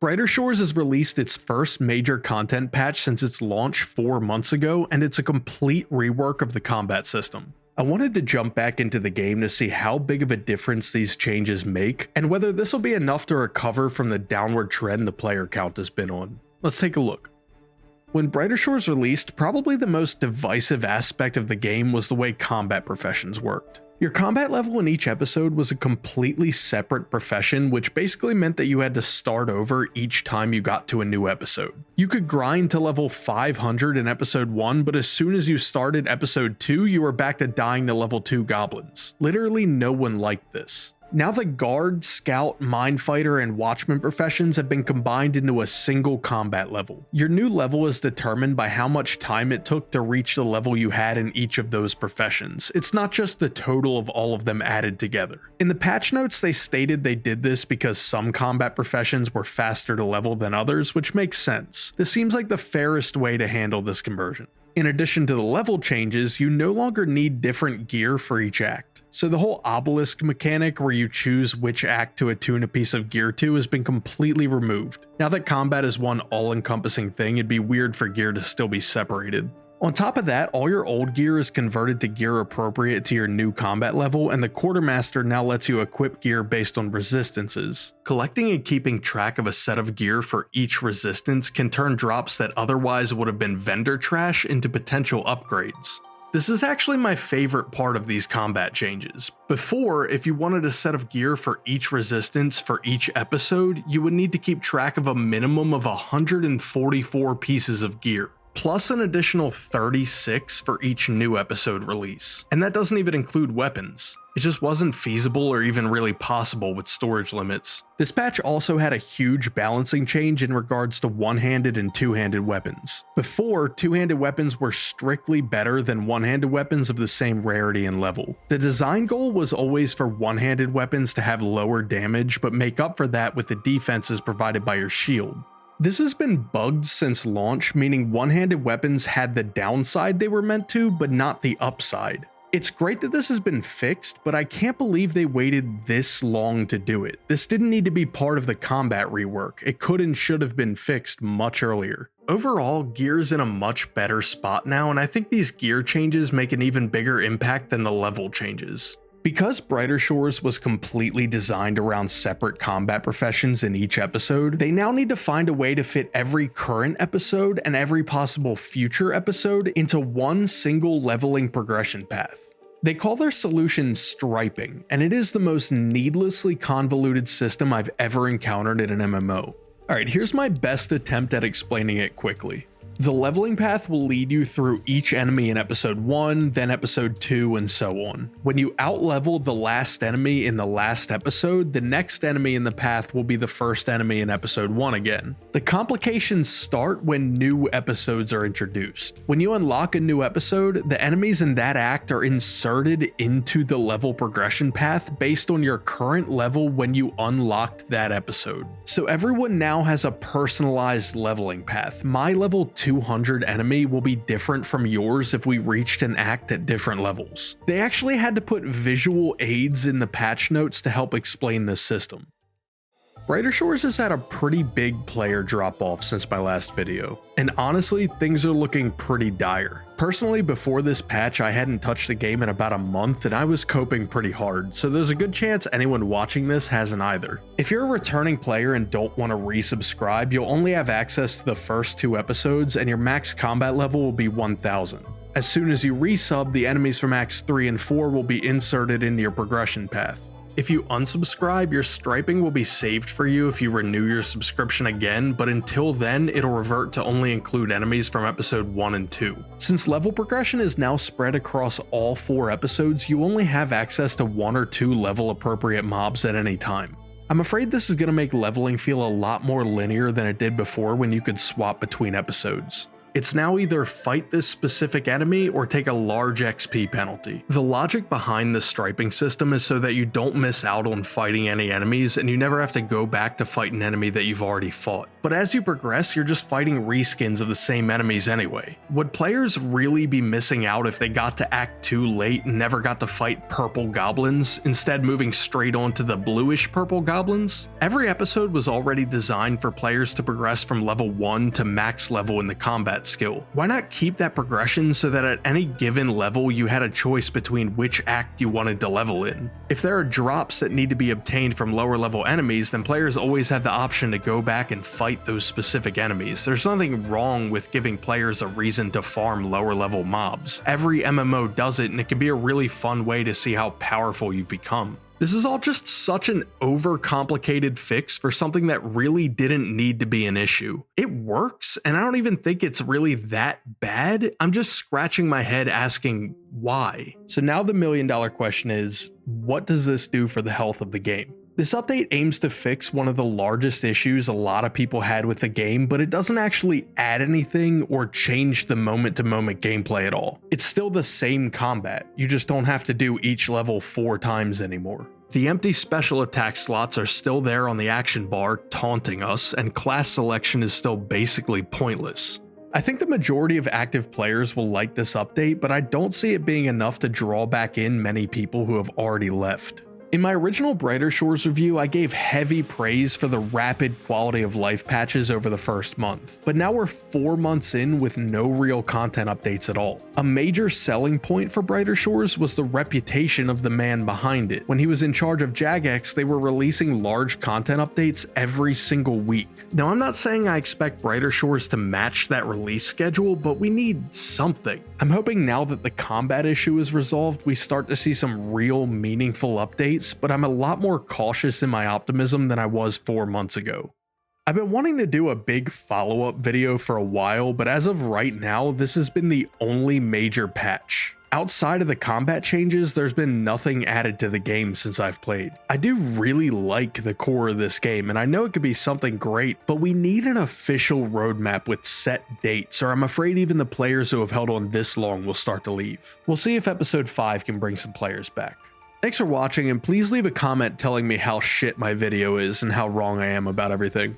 Brighter Shores has released its first major content patch since its launch 4 months ago, and it's a complete rework of the combat system. I wanted to jump back into the game to see how big of a difference these changes make, and whether this will be enough to recover from the downward trend the player count has been on. Let's take a look. When Brighter Shores released, probably the most divisive aspect of the game was the way combat professions worked. Your combat level in each episode was a completely separate profession, which basically meant that you had to start over each time you got to a new episode. You could grind to level 500 in episode 1, but as soon as you started episode 2, you were back to dying to level 2 goblins. Literally no one liked this. Now the guard, scout, minefighter, and watchman professions have been combined into a single combat level. Your new level is determined by how much time it took to reach the level you had in each of those professions. It's not just the total of all of them added together. In the patch notes, they stated they did this because some combat professions were faster to level than others, which makes sense. This seems like the fairest way to handle this conversion. In addition to the level changes, you no longer need different gear for each act. So the whole obelisk mechanic where you choose which act to attune a piece of gear to has been completely removed. Now that combat is one all-encompassing thing, it'd be weird for gear to still be separated. On top of that, all your old gear is converted to gear appropriate to your new combat level, and the quartermaster now lets you equip gear based on resistances. Collecting and keeping track of a set of gear for each resistance can turn drops that otherwise would have been vendor trash into potential upgrades. This is actually my favorite part of these combat changes. Before, if you wanted a set of gear for each resistance for each episode, you would need to keep track of a minimum of 144 pieces of gear, plus an additional 36 for each new episode release. And that doesn't even include weapons. It just wasn't feasible or even really possible with storage limits. This patch also had a huge balancing change in regards to one-handed and two-handed weapons. Before, two-handed weapons were strictly better than one-handed weapons of the same rarity and level. The design goal was always for one-handed weapons to have lower damage, but make up for that with the defenses provided by your shield. This has been bugged since launch, meaning one-handed weapons had the downside they were meant to, but not the upside. It's great that this has been fixed, but I can't believe they waited this long to do it. This didn't need to be part of the combat rework. It could and should have been fixed much earlier. Overall, gear's in a much better spot now, and I think these gear changes make an even bigger impact than the level changes. Because Brighter Shores was completely designed around separate combat professions in each episode, they now need to find a way to fit every current episode and every possible future episode into one single leveling progression path. They call their solution striping, and it is the most needlessly convoluted system I've ever encountered in an MMO. Alright, here's my best attempt at explaining it quickly. The leveling path will lead you through each enemy in episode 1, then episode 2, and so on. When you outlevel the last enemy in the last episode, the next enemy in the path will be the first enemy in episode 1 again. The complications start when new episodes are introduced. When you unlock a new episode, the enemies in that act are inserted into the level progression path based on your current level when you unlocked that episode. So everyone now has a personalized leveling path. My level 200 enemy will be different from yours if we reached an act at different levels. They actually had to put visual aids in the patch notes to help explain this system. Brighter Shores has had a pretty big player drop off since my last video, and honestly, things are looking pretty dire. Personally, before this patch, I hadn't touched the game in about a month and I was coping pretty hard, so there's a good chance anyone watching this hasn't either. If you're a returning player and don't want to resubscribe, you'll only have access to the first 2 episodes and your max combat level will be 1000. As soon as you resub, the enemies from acts 3 and 4 will be inserted into your progression path. If you unsubscribe, your striping will be saved for you if you renew your subscription again, but until then, it'll revert to only include enemies from episode 1 and 2. Since level progression is now spread across all 4 episodes, you only have access to 1 or 2 level appropriate mobs at any time. I'm afraid this is going to make leveling feel a lot more linear than it did before when you could swap between episodes. It's now either fight this specific enemy or take a large XP penalty. The logic behind the striping system is so that you don't miss out on fighting any enemies and you never have to go back to fight an enemy that you've already fought. But as you progress, you're just fighting reskins of the same enemies anyway. Would players really be missing out if they got to Act 2 late and never got to fight purple goblins, instead moving straight on to the bluish purple goblins? Every episode was already designed for players to progress from level 1 to max level in the combat skill. Why not keep that progression so that at any given level you had a choice between which act you wanted to level in? If there are drops that need to be obtained from lower level enemies, then players always have the option to go back and fight those specific enemies. There's nothing wrong with giving players a reason to farm lower level mobs. Every MMO does it, and it can be a really fun way to see how powerful you've become. This is all just such an overcomplicated fix for something that really didn't need to be an issue. It works, and I don't even think it's really that bad. I'm just scratching my head asking why. So now the million-dollar question is, what does this do for the health of the game? This update aims to fix one of the largest issues a lot of people had with the game, but it doesn't actually add anything or change the moment-to-moment gameplay at all. It's still the same combat, you just don't have to do each level 4 times anymore. The empty special attack slots are still there on the action bar, taunting us, and class selection is still basically pointless. I think the majority of active players will like this update, but I don't see it being enough to draw back in many people who have already left. In my original Brighter Shores review, I gave heavy praise for the rapid quality of life patches over the first month, but now we're 4 months in with no real content updates at all. A major selling point for Brighter Shores was the reputation of the man behind it. When he was in charge of Jagex, they were releasing large content updates every single week. Now, I'm not saying I expect Brighter Shores to match that release schedule, but we need something. I'm hoping now that the combat issue is resolved, we start to see some real meaningful updates, but I'm a lot more cautious in my optimism than I was 4 months ago. I've been wanting to do a big follow-up video for a while, but as of right now, this has been the only major patch. Outside of the combat changes, there's been nothing added to the game since I've played. I do really like the core of this game, and I know it could be something great, but we need an official roadmap with set dates, or I'm afraid even the players who have held on this long will start to leave. We'll see if episode 5 can bring some players back. Thanks for watching, and please leave a comment telling me how shit my video is and how wrong I am about everything.